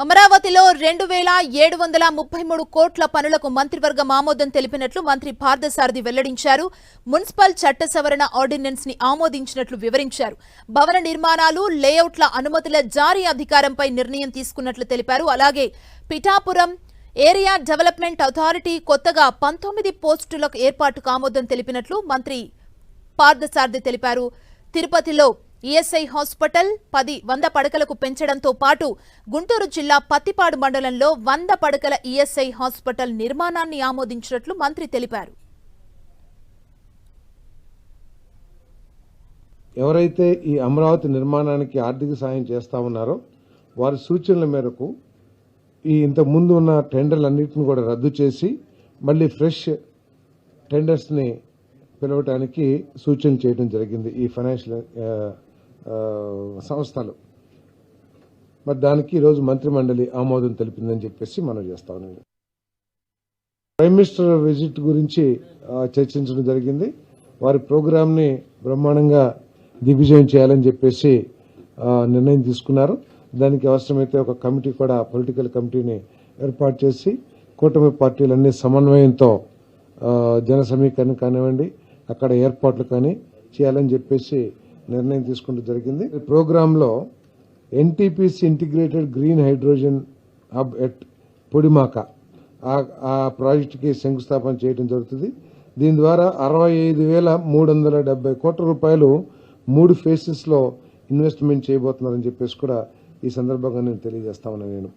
అమరావతిలో 2733 కోట్ల పనులకు మంత్రివర్గం ఆమోదం తెలిపినట్లు మంత్రి పార్థసారథి వెల్లడించారు. మున్సిపల్ చట్ట సవరణ ఆర్డినెన్స్ ని ఆమోదించినట్లు వివరించారు. భవన నిర్మాణాలు, లేఅవుట్ల అనుమతుల జారీ అధికారంపై నిర్ణయం తీసుకున్నట్లు తెలిపారు. అలాగే పిఠాపురం ఏరియా డెవలప్మెంట్ అథారిటీ కొత్తగా 19 పోస్టుల ఏర్పాటుకు ఆమోదం తెలిపినట్లు మంత్రి పార్థసారథి తెలిపారు. తిరుపతిలో ఈఎస్ఐ హాస్పిటల్ 100 పడకలకు పెంచడంతో పాటు గుంటూరు జిల్లా పత్తిపాడు మండలంలో 100 పడకల ఈఎస్ఐ హాస్పిటల్ నిర్మాణాన్ని ఆమోదించినట్లు మంత్రి తెలిపారు. ఎవరైతే ఈ అమరావతి నిర్మాణానికి ఆర్థిక సాయం చేస్తా ఉన్నారో వారి సూచనల మేరకు ఈ ఇంతకు ముందు ఉన్న టెండర్లన్నింటిని కూడా రద్దు చేసి మళ్ళీ ఫ్రెష్ టెండర్స్ని పిలవటానికి సూచన చేయడం జరిగింది ఈ ఫైనాన్షియల్ సంస్థలు. మరి దానికి ఈరోజు మంత్రిమండలి ఆమోదం తెలిపిందని చెప్పేసి మనం చేస్తా ఉన్నాం. ప్రైమ్ మినిస్టర్ విజిట్ గురించి చర్చించడం జరిగింది. వారి ప్రోగ్రామ్ని బ్రహ్మాండంగా దిగ్విజయం చేయాలని చెప్పేసి నిర్ణయం తీసుకున్నారు. దానికి అవసరమైతే ఒక కమిటీ కూడా పొలిటికల్ కమిటీని ఏర్పాటు చేసి కూటమి పార్టీలన్నీ సమన్వయంతో జన సమీకరణ కానివ్వండి, అక్కడ ఏర్పాట్లు కానీ చేయాలని చెప్పేసి నిర్ణయం తీసుకుంటూ జరిగింది. ప్రోగ్రాంలో NTPC integrated green hydrogen hub at Pudimadaka ఆ ప్రాజెక్టుకి శంకుస్థాపన చేయడం జరుగుతుంది. దీని ద్వారా 65,370 కోట్ల రూపాయలు 3 ఫేసెస్ లో ఇన్వెస్ట్మెంట్ చేయబోతున్నారని చెప్పేసి కూడా ఈ సందర్భంగా నేను తెలియజేస్తా ఉన్నాను. నేను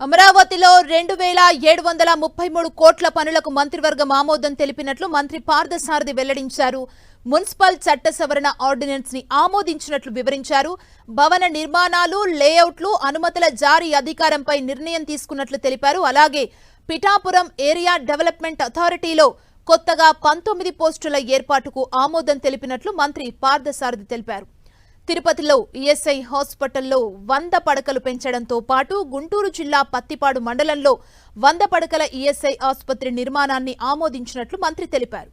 అమరావతిలో 2733 కోట్ల పనులకు మంత్రివర్గం ఆమోదం తెలిపినట్లు మంత్రి పార్థసారథి వెల్లడించారు. మున్సిపల్ చట్ట సవరణ ఆర్డినెన్స్ ని ఆమోదించినట్లు వివరించారు. భవన నిర్మాణాలు, లేఅవుట్లు, అనుమతుల జారీ అధికారంపై నిర్ణయం తీసుకున్నట్లు తెలిపారు. అలాగే పిఠాపురం ఏరియా డెవలప్మెంట్ అథారిటీలో కొత్తగా 19 పోస్టుల ఏర్పాటుకు ఆమోదం తెలిపినట్లు మంత్రి పార్థసారథి తెలిపారు. తిరుపతిలో ఈఎస్ఐ హాస్పిటల్లో 100 పడకలు పెంచడంతో పాటు గుంటూరు జిల్లా పత్తిపాడు మండలంలో 100 పడకల ఈఎస్ఐ ఆసుపత్రి నిర్మాణాన్ని ఆమోదించినట్లు మంత్రి తెలిపారు.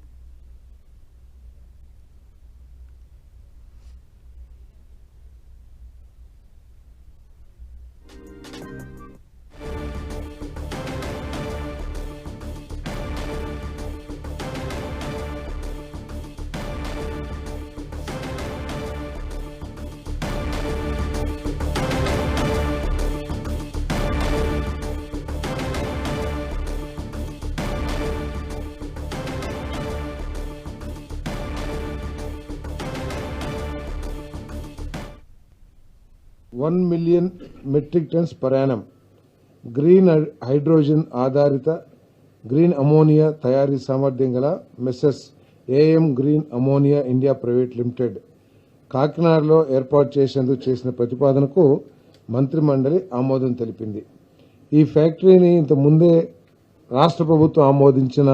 $1 million metric tons per annum green hydrogen ఆధారిత గ్రీన్ అమోనియా తయారీ సామర్థ్యం గల messes AM green ammonia India private limited కాకినాడలో ఏర్పాటు చేసేందుకు చేసిన ప్రతిపాదనకు మంత్రిమండలి ఆమోదం తెలిపింది. ఈ ఫ్యాక్టరీని ఇంత ముందే రాష్ట్ర ప్రభుత్వం ఆమోదించిన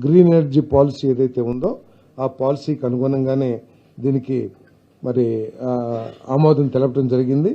గ్రీన్ ఎనర్జీ పాలసీ ఏదైతే ఉందో ఆ పాలసీకి అనుగుణంగానే దీనికి మరి ఆమోదం తెలపడం జరిగింది.